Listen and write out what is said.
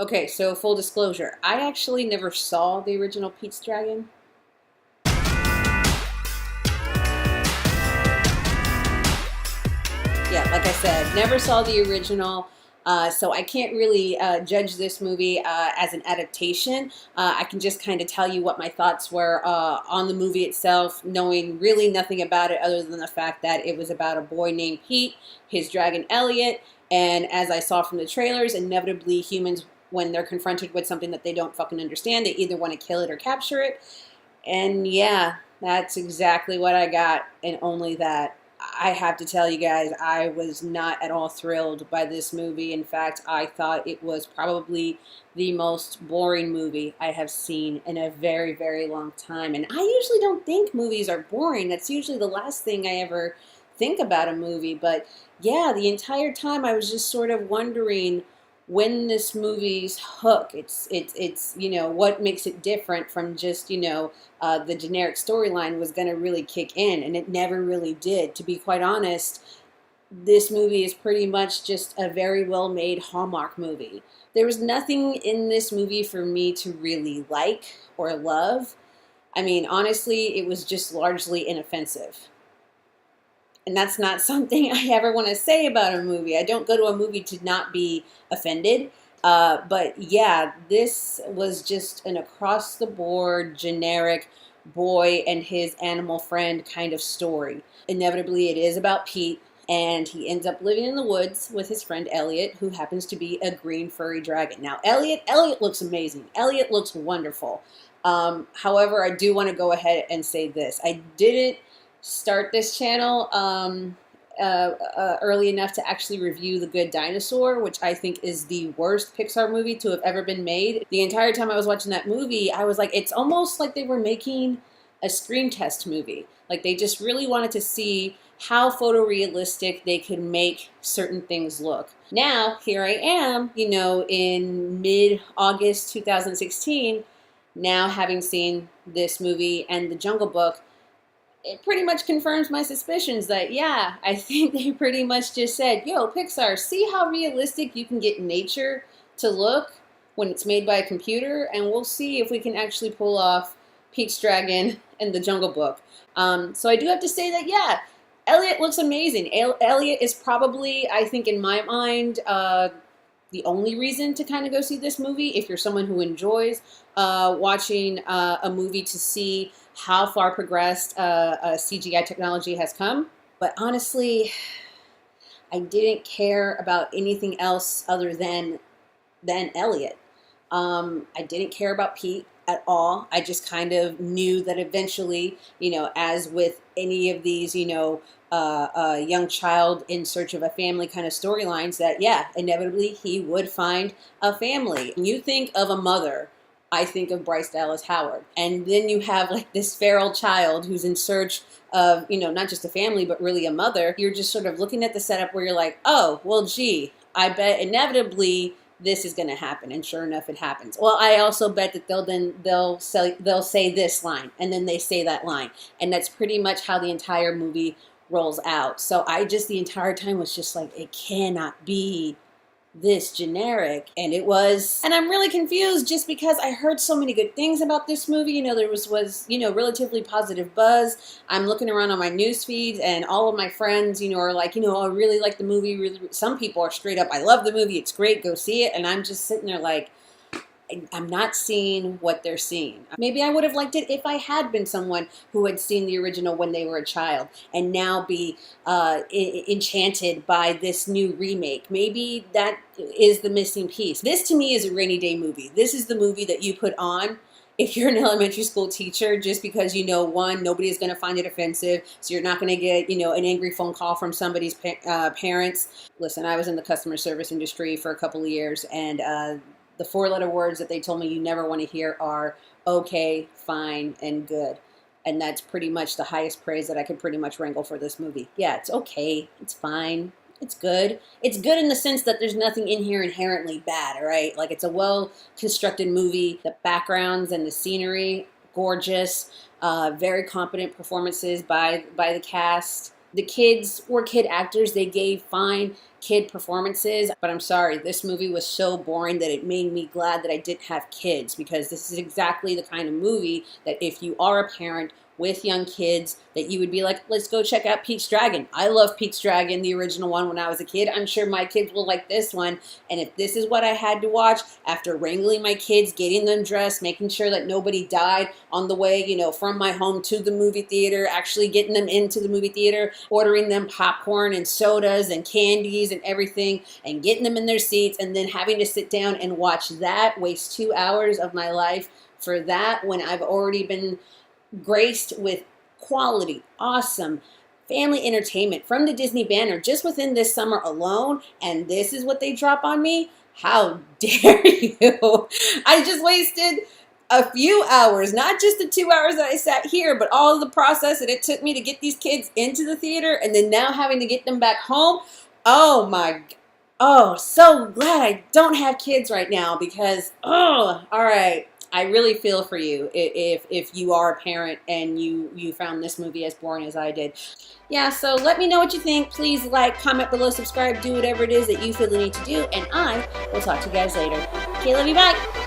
Okay, so full disclosure, I actually never saw the original Pete's Dragon. Yeah, like I said, never saw the original. So I can't really judge this movie as an adaptation. I can just kind of tell you what my thoughts were on the movie itself, knowing really nothing about it other than the fact that it was about a boy named Pete, his dragon Elliot, and as I saw from the trailers, inevitably humans, when they're confronted with something that they don't fucking understand, they either want to kill it or capture it. And yeah, that's exactly what I got, and only that. I have to tell you guys, I was not at all thrilled by this movie. In fact, I thought it was probably the most boring movie I have seen in a very, very long time. And I usually don't think movies are boring. That's usually the last thing I ever think about a movie. But yeah, the entire time I was just sort of wondering when this movie's hook. It's what makes it different from just the generic storyline was going to really kick in, and it never really did. To be quite honest, this movie is pretty much just a very well made Hallmark movie. There was nothing in this movie for me to really like or love. I mean, honestly, it was just largely inoffensive. And that's not something I ever want to say about a movie. I don't go to a movie to not be offended. But yeah, this was just an across the board, generic boy and his animal friend kind of story. Inevitably, it is about Pete, and he ends up living in the woods with his friend Elliot, who happens to be a green furry dragon. Now, Elliot looks amazing. Elliot looks wonderful. However, I do want to go ahead and say this. I didn't start this channel early enough to actually review The Good Dinosaur, which I think is the worst Pixar movie to have ever been made. The entire time I was watching that movie, I was like, it's almost like they were making a screen test movie. Like they just really wanted to see how photorealistic they could make certain things look. Now, here I am, in mid-August 2016, now having seen this movie and The Jungle Book. It pretty much confirms my suspicions that, yeah, I think they pretty much just said, yo, Pixar, see how realistic you can get nature to look when it's made by a computer, and we'll see if we can actually pull off Pete's Dragon and The Jungle Book. So I do have to say that, yeah, Elliot looks amazing. Elliot is probably, I think in my mind, the only reason to kind of go see this movie, if you're someone who enjoys watching a movie to see how far progressed CGI technology has come. But honestly, I didn't care about anything else other than Elliot. I didn't care about Pete at all. I just kind of knew that eventually, as with any of these, young child in search of a family kind of storylines, that, yeah, inevitably he would find a family. When you think of a mother, I think of Bryce Dallas Howard. And then you have like this feral child who's in search of, not just a family, but really a mother. You're just sort of looking at the setup where you're like, oh, well, gee, I bet inevitably this is going to happen, and sure enough, it happens. Well, I also bet that they'll say this line, and then they say that line, and that's pretty much how the entire movie rolls out. So I just the entire time was just like, it cannot be this generic, and it was. And I'm really confused just because I heard so many good things about this movie. There was relatively positive buzz. I'm looking around on my news feeds, and all of my friends are like, I really like the movie. Really, some people are straight up, I love the movie, it's great, go see it. And I'm just sitting there like, I'm not seeing what they're seeing. Maybe I would have liked it if I had been someone who had seen the original when they were a child and now be enchanted by this new remake. Maybe that is the missing piece. This to me is a rainy day movie. This is the movie that you put on if you're an elementary school teacher, just because one, nobody is going to find it offensive, so you're not going to get an angry phone call from somebody's parents. Listen, I was in the customer service industry for a couple of years, and the four-letter words that they told me you never want to hear are okay, fine, and good. And that's pretty much the highest praise that I could pretty much wrangle for this movie. Yeah, it's okay, it's fine, it's good. It's good in the sense that there's nothing in here inherently bad, all right? Like, it's a well-constructed movie. The backgrounds and the scenery, gorgeous. Very competent performances by the cast. The kids were kid actors. They gave fine kid performances, but I'm sorry, this movie was so boring that it made me glad that I didn't have kids, because this is exactly the kind of movie that if you are a parent with young kids, that you would be like, let's go check out Pete's Dragon. I love Pete's Dragon, the original one, when I was a kid. I'm sure my kids will like this one. And if this is what I had to watch after wrangling my kids, getting them dressed, making sure that nobody died on the way, you know, from my home to the movie theater, actually getting them into the movie theater, ordering them popcorn and sodas and candies and everything, and getting them in their seats, and then having to sit down and watch that, waste 2 hours of my life for that, when I've already been graced with quality, awesome family entertainment from the Disney banner just within this summer alone, and this is what they drop on me? How dare you? I just wasted a few hours, not just the 2 hours that I sat here, but all of the process that it took me to get these kids into the theater, and then now having to get them back home. Oh my, oh, so glad I don't have kids right now, because, oh, all right. I really feel for you if you are a parent and you found this movie as boring as I did. Yeah, so let me know what you think. Please like, comment below, subscribe, do whatever it is that you feel the need to do, and I will talk to you guys later. Okay, love you, bye!